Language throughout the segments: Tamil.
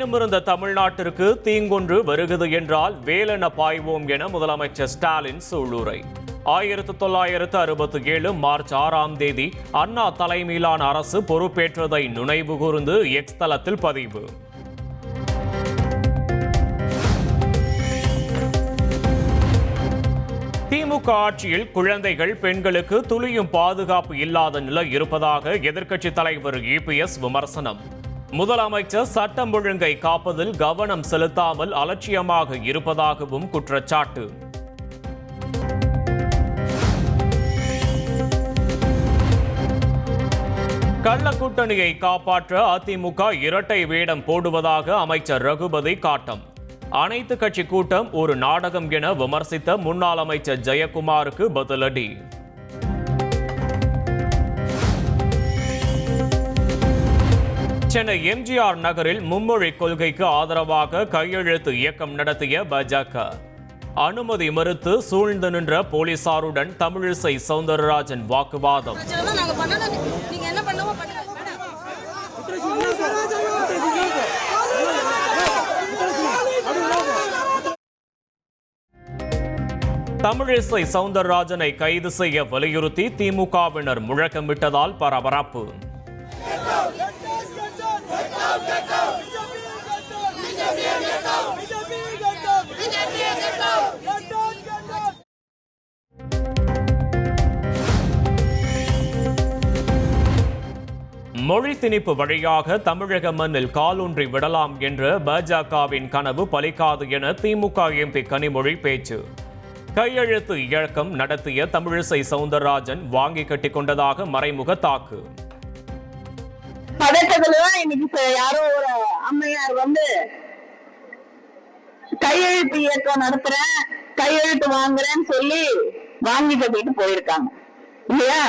தனிநிமிர்ந்த தமிழ்நாட்டிற்கு தீங்கொன்று வருகிறது என்றால் வேலென பாய்வோம் என முதலமைச்சர் ஸ்டாலின் சூளுரை. 1967 மார்ச் 6ஆம் தேதி அண்ணா தலைமையிலான அரசு பொறுப்பேற்றதை நினைவு கூர்ந்து எக்ஸ் தளத்தில் பதிவு. திமுக ஆட்சியில் குழந்தைகள், பெண்களுக்கு துளியும் பாதுகாப்பு இல்லாத நிலை இருப்பதாக எதிர்க்கட்சித் தலைவர் இபிஎஸ் விமர்சனம். முதலமைச்சர் சட்டம் ஒழுங்கை காப்பதில் கவனம் செலுத்தாமல் அலட்சியமாக இருப்பதாகவும் குற்றச்சாட்டு. கள்ள கூட்டணியை காப்பாற்ற அதிமுக இரட்டை வேடம் போடுவதாக அமைச்சர் ரகுபதி காட்டம். அனைத்து கட்சி கூட்டம் ஒரு நாடகம் என விமர்சித்த முன்னாள் அமைச்சர் ஜெயக்குமாருக்கு பதிலடி. சென்னை எம்ஜிஆர் நகரில் மும்மொழி கொள்கைக்கு ஆதரவாக கையெழுத்து இயக்கம் நடத்திய பாஜக. அனுமதி மறுத்து சூழ்ந்து நின்ற போலீசாருடன் தமிழிசை சவுந்தரராஜன் வாக்குவாதம். தமிழிசை சவுந்தரராஜனை கைது செய்ய வலியுறுத்தி திமுகவினர் முழக்கமிட்டதால் பரபரப்பு. மொழி திணிப்பு வழியாக தமிழக மண்ணில் காலூன்றி விடலாம் என்ற பாஜகவின் கனவு பலிக்காது என திமுக எம்பி கனிமொழி பேச்சு. கையெழுத்து இயக்கம் நடத்திய தமிழிசை சவுந்தரராஜன் வாங்கி கட்டிக் கொண்டதாக மறைமுக தாக்கு. பதட்டத்துலதான் இன்னைக்கு யாரோ ஒரு அம்மையார் கையெழுத்து இயக்கம் நடத்துறேன், கையெழுத்து வாங்குறேன்னு சொல்லி வாங்கி கட்டிட்டு போயிருக்காங்க இல்லையா?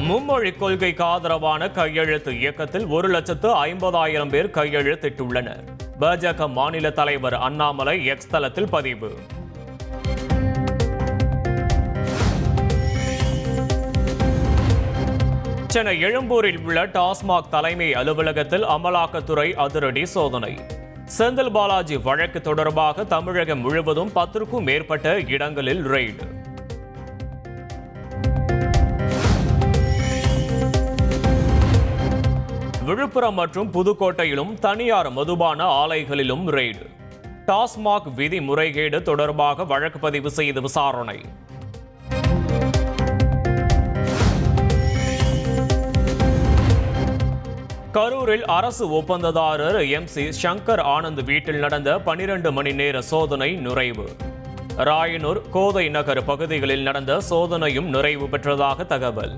மும்மொழி கொள்கைக்கு ஆதரவான கையெழுத்து இயக்கத்தில் 1,50,000 பேர் கையெழுத்திட்டுள்ளனர். பாஜக மாநில தலைவர் அண்ணாமலை எக்ஸ் தளத்தில் பதிவு. சென்னை எழும்பூரில் உள்ள டாஸ்மாக் தலைமை அலுவலகத்தில் அமலாக்கத்துறை அதிரடி சோதனை. செந்தில் பாலாஜி வழக்கு தொடர்பாக தமிழகம் முழுவதும் 10க்கும் மேற்பட்ட இடங்களில் ரெய்டு. விழுப்புரம் மற்றும் புதுக்கோட்டையிலும் தனியார் மதுபான ஆலைகளிலும் ரெய்டு. டாஸ்மாக் விதி முறைகேடு தொடர்பாக வழக்கு பதிவு செய்து விசாரணை. கரூரில் அரசு ஒப்பந்ததாரர் MC சங்கர் ஆனந்த் வீட்டில் நடந்த 12 மணி நேர சோதனை நிறைவு. ராயனூர், கோதை நகர் பகுதிகளில் நடந்த சோதனையும் நிறைவு பெற்றதாக தகவல்.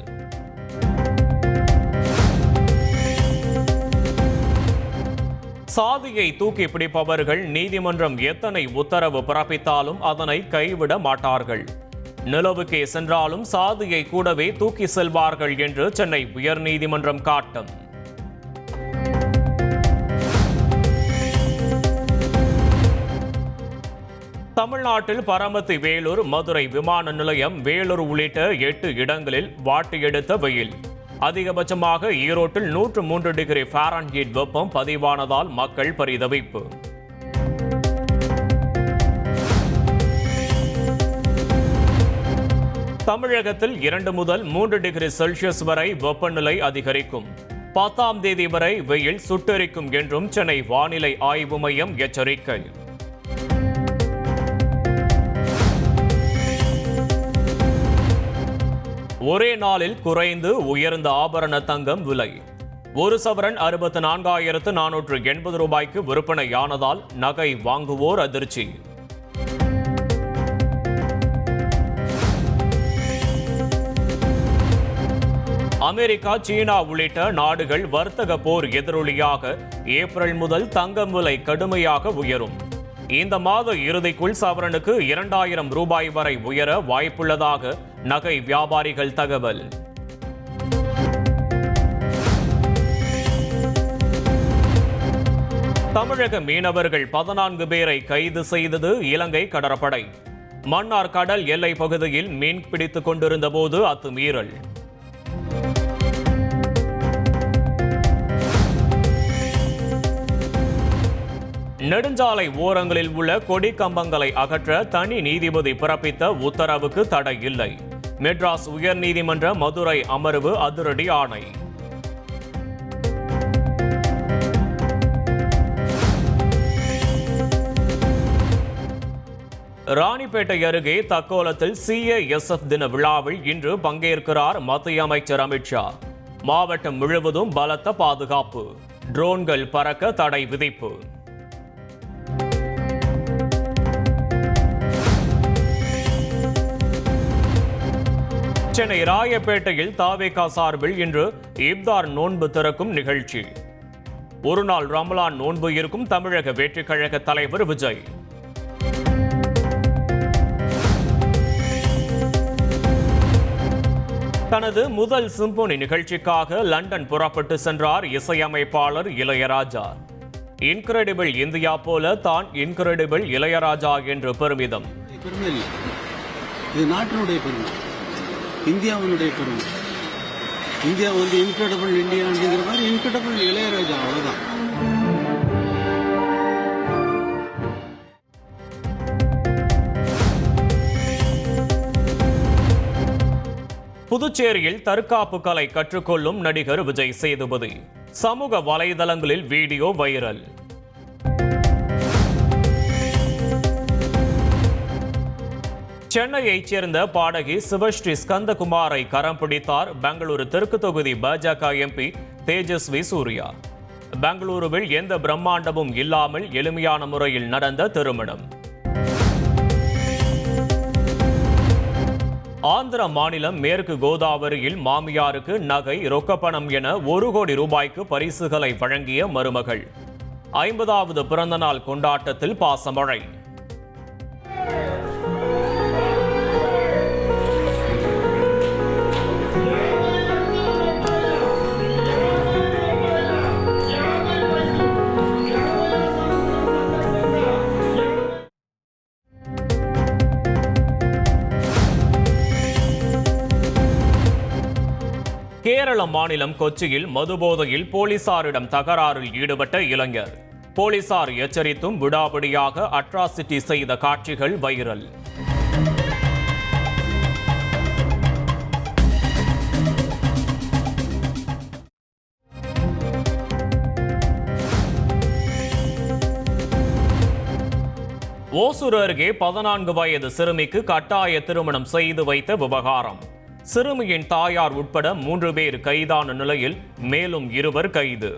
சாதியை தூக்கி பிடிப்பவர்கள் நீதிமன்றம் எத்தனை உத்தரவு பிறப்பித்தாலும் அதனை கைவிட மாட்டார்கள். நிலவுக்கே சென்றாலும் சாதியை கூடவே தூக்கி செல்வார்கள் என்று சென்னை உயர்நீதிமன்றம் காட்டம். தமிழ்நாட்டில் பரமத்தி, வேலூர், மதுரை விமான நிலையம், வேலூர் உள்ளிட்ட 8 இடங்களில் வாட்டி எடுத்த வெயில். அதிகபட்சமாக ஈரோட்டில் 103 டிகிரி ஃபாரன்ஹீட் வெப்பம் பதிவானதால் மக்கள் பரிதவிப்பு. தமிழகத்தில் 2 முதல் 3 டிகிரி செல்சியஸ் வரை வெப்பநிலை அதிகரிக்கும். 10ஆம் தேதி வரை வெயில் சுட்டெரிக்கும் என்றும் சென்னை வானிலை ஆய்வு மையம் எச்சரிக்கை. ஒரே நாளில் குறைந்து உயர்ந்த ஆபரண தங்கம் விலை. 1 சவரன் 64,480 ரூபாய்க்கு விற்பனையானதால் நகை வாங்குவோர் அதிர்ச்சி. அமெரிக்கா, சீனா உள்ளிட்ட நாடுகள் வர்த்தக போர் எதிரொலியாக ஏப்ரல் முதல் தங்கம் விலை கடுமையாக உயரும். இந்த மாத இறுதிக்குள் சவரனுக்கு 2,000 ரூபாய் வரை உயர வாய்ப்புள்ளதாக நகை வியாபாரிகள் தகவல். தமிழக மீனவர்கள் 14 பேரை கைது செய்தது இலங்கை கடற்படை. மன்னார் கடல் எல்லை பகுதியில் மீன் பிடித்துக் கொண்டிருந்த போது அத்துமீறல். நெடுஞ்சாலை ஓரங்களில் உள்ள கொடி கம்பங்களை அகற்ற தனி நீதிபதி பிறப்பித்த உத்தரவுக்கு தடை இல்லை. மெட்ராஸ் உயர்நீதிமன்ற மதுரை அமர்வு அதிரடி ஆணை. ராணிப்பேட்டை அருகே தக்கோலத்தில் CASF தின விழாவில் இன்று பங்கேற்கிறார் மத்திய அமைச்சர் அமித்ஷா. மாவட்டம் முழுவதும் பலத்த பாதுகாப்பு. ட்ரோன்கள் பறக்க தடை விதிப்பு. சென்னை ராயப்பேட்டையில் தாவேகா சார்பில் இன்று இப்தார் நோன்பு திறக்கும் நிகழ்ச்சி. ஒருநாள் ரமலான் நோன்பு இருக்கும் தமிழக வெற்றிக் கழக தலைவர் விஜய். தனது முதல் சிம்பொனி நிகழ்ச்சிக்காக லண்டன் புறப்பட்டு சென்றார் இசையமைப்பாளர் இளையராஜா. இன்கிரெடிபிள் இந்தியா போல தான் இன்கிரெடிபிள் இளையராஜா என்று பெருமிதம். இது நாட்டினுடைய பெருமை, இந்தியாவினுடைய பெருமை. இந்தியா இன்கிரெடிபிள் இந்தியா அப்படிங்கிற மாதிரி இன்கிரெடிபிள் இளையராஜா, அவ்வளவுதான். புதுச்சேரியில் தற்காப்பு கலை கற்றுக்கொள்ளும் நடிகர் விஜய் சேதுபதி. சமூக வலைதளங்களில் வீடியோ வைரல். சென்னையைச் சேர்ந்த பாடகி சிவஸ்ரீ ஸ்கந்தகுமாரை கரம் பிடித்தார் பெங்களூரு தெற்கு தொகுதி பாஜக MP தேஜஸ்வி சூர்யா. பெங்களூருவில் எந்த பிரம்மாண்டமும் இல்லாமல் எளிமையான முறையில் நடந்த திருமணம். ஆந்திர மாநிலம் மேற்கு கோதாவரியில் மாமியாருக்கு நகை, ரொக்கப்பணம் என 1 கோடி ரூபாய்க்கு பரிசுகளை வழங்கிய மருமகள். 50வது பிறந்தநாள் கொண்டாட்டத்தில் பாசமழை. கேரள மாநிலம் கொச்சியில் மதுபோதையில் போலீசாரிடம் தகராறில் ஈடுபட்ட இளைஞர். போலீசார் எச்சரித்தும் விடாபிடியாக அட்ராசிட்டி செய்த காட்சிகள் வைரல். ஓசூர் அருகே 14 வயது சிறுமிக்கு கட்டாய திருமணம் செய்து வைத்த விவகாரம். சிறுமியின் தாயார் உட்பட 3 பேர் கைதான நிலையில் மேலும் 2 கைது.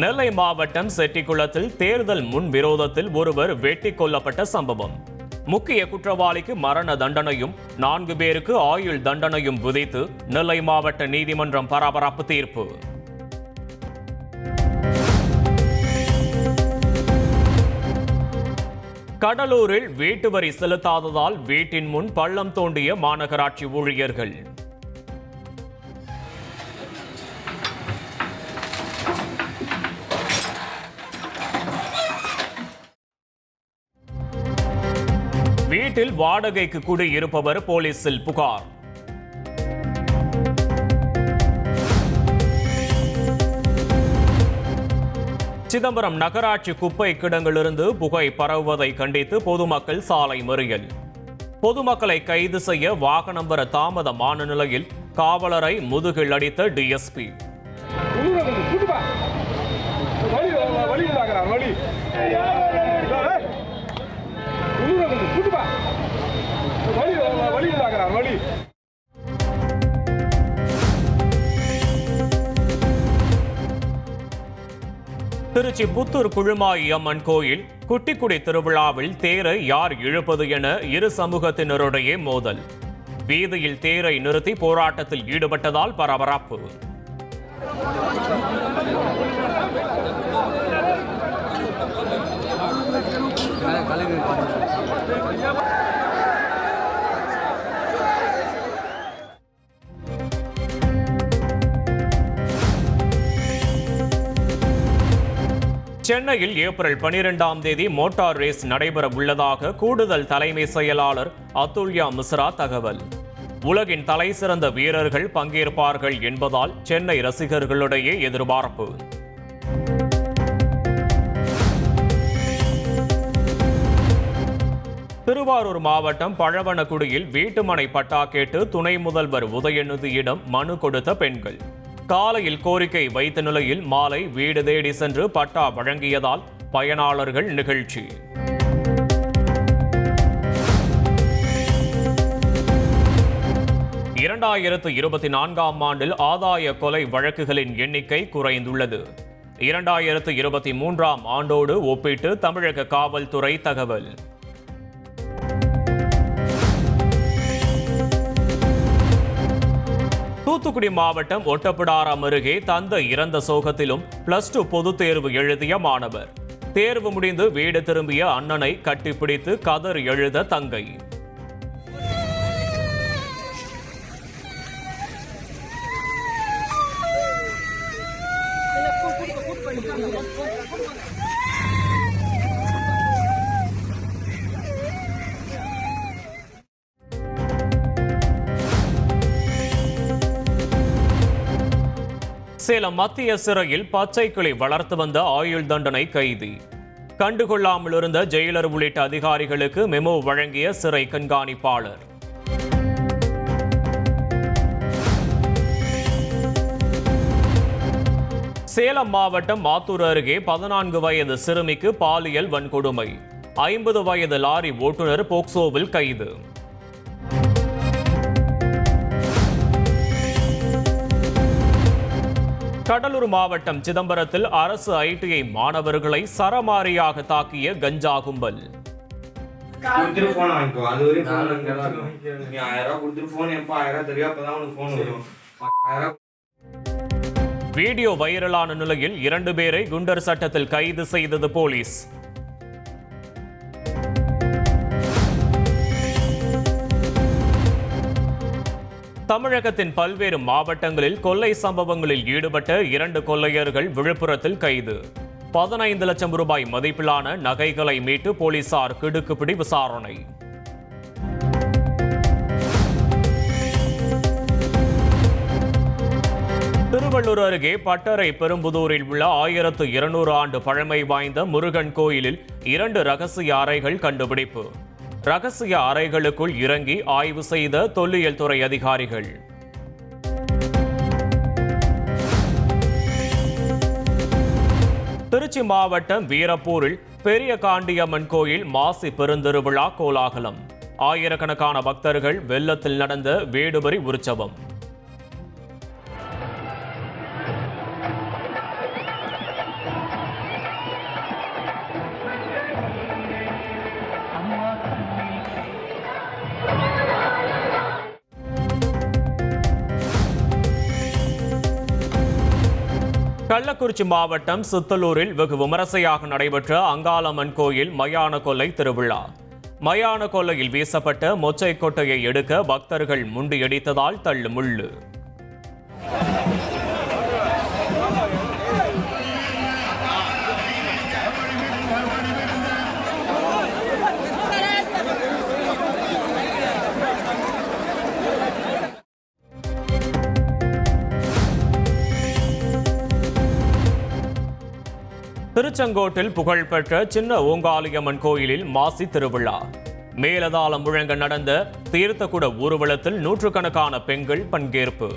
நெல்லை மாவட்டம் செட்டிக்குளத்தில் தேர்தல் முன் விரோதத்தில் ஒருவர் வெட்டி கொல்லப்பட்ட சம்பவம். முக்கிய குற்றவாளிக்கு மரண தண்டனையும் 4 பேருக்கு ஆயுள் தண்டனையும் விதித்து நெல்லை மாவட்ட நீதிமன்றம் பரபரப்பு தீர்ப்பு. கடலூரில் வீட்டு வரி செலுத்தாததால் வீட்டின் முன் பள்ளம் தோண்டிய மாநகராட்சி ஊழியர்கள். வீட்டில் வாடகைக்கு குடியிருப்பவர் போலீசில் புகார். சிதம்பரம் நகராட்சி குப்பை கிடங்கிலிருந்து புகை பரவுவதை கண்டித்து பொதுமக்கள் சாலை மறியல். பொதுமக்களை கைது செய்ய வாகனம் வர தாமதமான நிலையில் காவலரை முதுகில் அடித்த DSP. திருச்சி புத்தூர் குழுமாயி அம்மன் கோயில் குட்டிக்குடி திருவிழாவில் தேரை யார் இழுப்பது என இரு சமூகத்தினருடைய மோதல். வீதியில் தேரை நிறுத்தி போராட்டத்தில் ஈடுபட்டதால் பரபரப்பு. சென்னையில் ஏப்ரல் 12ஆம் தேதி மோட்டார் ரேஸ் நடைபெற உள்ளதாக கூடுதல் தலைமை செயலாளர் அதுல்யா மிஸ்ரா தகவல். உலகின் தலைசிறந்த வீரர்கள் பங்கேற்பார்கள் என்பதால் சென்னை ரசிகர்களிடையே எதிர்பார்ப்பு. திருவாரூர் மாவட்டம் பழவனகுடியில் வீட்டுமனை பட்டா கேட்டு துணை முதல்வர் உதயநிதியிடம் மனு கொடுத்த பெண்கள். காலையில் கோரிக்கை வைத்த நிலையில் மாலை வீடு தேடி சென்று பட்டா வழங்கியதால் பயனாளர்கள் நிகழ்ச்சி. இரண்டாயிரத்து 24ஆம் ஆண்டில் ஆதாய கொலை வழக்குகளின் எண்ணிக்கை குறைந்துள்ளது. 2023ஆம் ஆண்டோடு ஒப்பிட்டு தமிழக காவல்துறை தகவல். தூத்துக்குடி மாவட்டம் ஒட்டப்பிடாரம் அருகே தந்தை இறந்த சோகத்திலும் +2 பொதுத் தேர்வு எழுதிய மாணவர். தேர்வு முடிந்து வீடு திரும்பிய அண்ணனை கட்டிப்பிடித்து கதறி எழுத தங்கை. சேலம் மத்திய சிறையில் பச்சை கிளி வளர்த்து வந்த ஆயுள் தண்டனை கைதி. கண்டுகொள்ளாமல் இருந்த ஜெயிலர் உள்ளிட்ட அதிகாரிகளுக்கு மெமோ வழங்கிய சிறை கண்காணிப்பாளர். சேலம் மாவட்டம் மாத்தூர் அருகே 14 வயது சிறுமிக்கு பாலியல் வன்கொடுமை. 50 வயது லாரி ஓட்டுநர் போக்சோவில் கைது. கடலூர் மாவட்டம் சிதம்பரத்தில் அரசு ITI மாணவர்களை சரமாரியாக தாக்கிய கஞ்சா கும்பல். வீடியோ வைரலான நிலையில் 2 பேரை குண்டர் சட்டத்தில் கைது செய்தது போலீஸ். தமிழகத்தின் பல்வேறு மாவட்டங்களில் கொள்ளை சம்பவங்களில் ஈடுபட்ட 2 கொள்ளையர்கள் விழுப்புரத்தில் கைது. 15 லட்சம் ரூபாய் மதிப்பிலான நகைகளை மீட்டு போலீசார் கிடுக்குப்பிடி விசாரணை. திருவள்ளூர் அருகே பட்டறை பெரும்புதூரில் உள்ள 1200 ஆண்டு பழமை வாய்ந்த முருகன் கோயிலில் 2 ரகசிய அறைகள் கண்டுபிடிப்பு. ரகசிய அறைகளுக்குள் இறங்கி ஆய்வு செய்த தொல்லியல் துறை அதிகாரிகள். திருச்சி மாவட்டம் வீரப்பூரில் பெரிய காண்டியம்மன் கோயில் மாசி பெருந்திருவிழா கோலாகலம். ஆயிரக்கணக்கான பக்தர்கள் வெள்ளத்தில் நடந்த வேடுபரி உற்சவம். கள்ளக்குறிச்சி மாவட்டம் சித்தலூரில் வெகு விமரிசையாக நடைபெற்ற அங்காளம்மன் கோயில் மயான கொள்ளை திருவிழா. மயான கொள்ளையில் வீசப்பட்ட மொச்சை கொட்டையை எடுக்க பக்தர்கள் முண்டியடித்ததால் தள்ளுமுள்ளு. திருச்செங்கோட்டில் புகழ்பெற்ற சின்ன ஓங்காளியம்மன் கோயிலில் மாசி திருவிழா. மேலதாளம் முழங்க நடந்த தீர்த்தக்குட ஊர்வலத்தில் நூற்றுக்கணக்கான பெண்கள் பங்கேற்பு.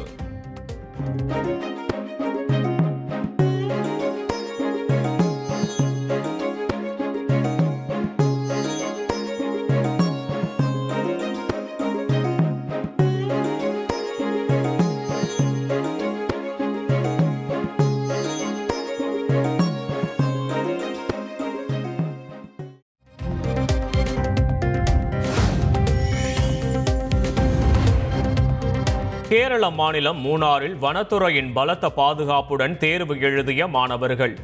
கேரள மாநிலம் மூணாறில் வனத்துறையின் பலத்த பாதுகாப்புடன் தேர்வு எழுதிய மாணவர்கள்.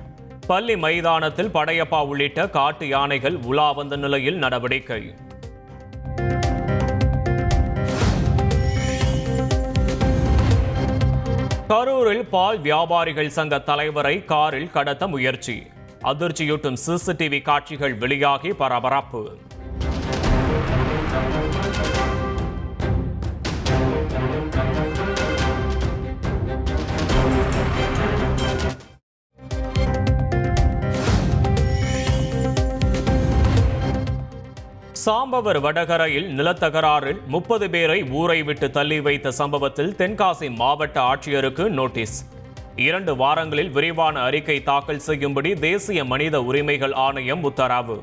பள்ளி மைதானத்தில் படையப்பா உள்ளிட்ட காட்டு யானைகள் உலா வந்த நிலையில் நடவடிக்கை. கரூரில் பால் வியாபாரிகள் சங்க தலைவரை காரில் கடத்த முயற்சி. அதிர்ச்சியூட்டும் சிசிடிவி காட்சிகள் வெளியாகி பரபரப்பு. சாம்பவர் வடகரையில் நிலத்தகராறில் 30 பேரை ஊரை விட்டு தள்ளி வைத்த சம்பவத்தில் தென்காசி மாவட்ட ஆட்சியருக்கு நோட்டீஸ். 2 வாரங்களில் விரிவான அறிக்கை தாக்கல் செய்யும்படி தேசிய மனித உரிமைகள் ஆணையம் உத்தரவு.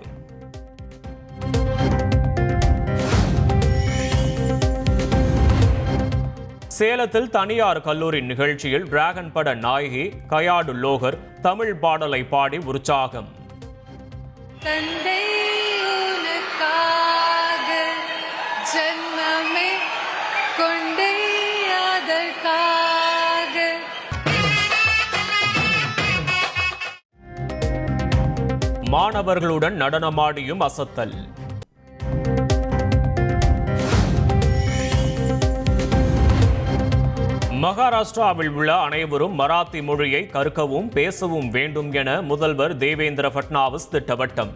சேலத்தில் தனியார் கல்லூரி நிகழ்ச்சியில் டிராகன் பட நாயகி கயாடு லோகர் தமிழ் பாடலை பாடி உற்சாகம். ஜன்மமே கொண்டே அதற்காக. மாணவர்களுடன் நடனமாடியும் அசத்தல். மகாராஷ்டிராவில் உள்ள அனைவரும் மராத்தி மொழியை கற்கவும் பேசவும் வேண்டும் என முதல்வர் தேவேந்திர பட்னாவிஸ் திட்டவட்டம்.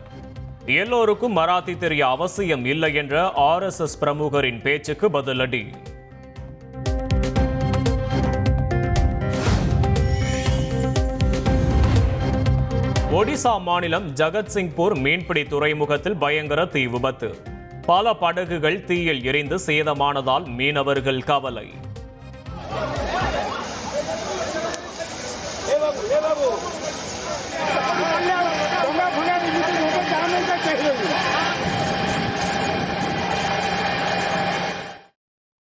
எல்லோருக்கும் மராத்தி தெரிய அவசியம் இல்லை என்ற RSS பிரமுகரின் பேச்சுக்கு பதிலடி. ஒடிசா மாநிலம் ஜகத்சிங்பூர் மீன்பிடி துறைமுகத்தில் பயங்கர தீ விபத்து. பல படகுகள் தீயில் எரிந்து சேதமானதால் மீனவர்கள் கவலை.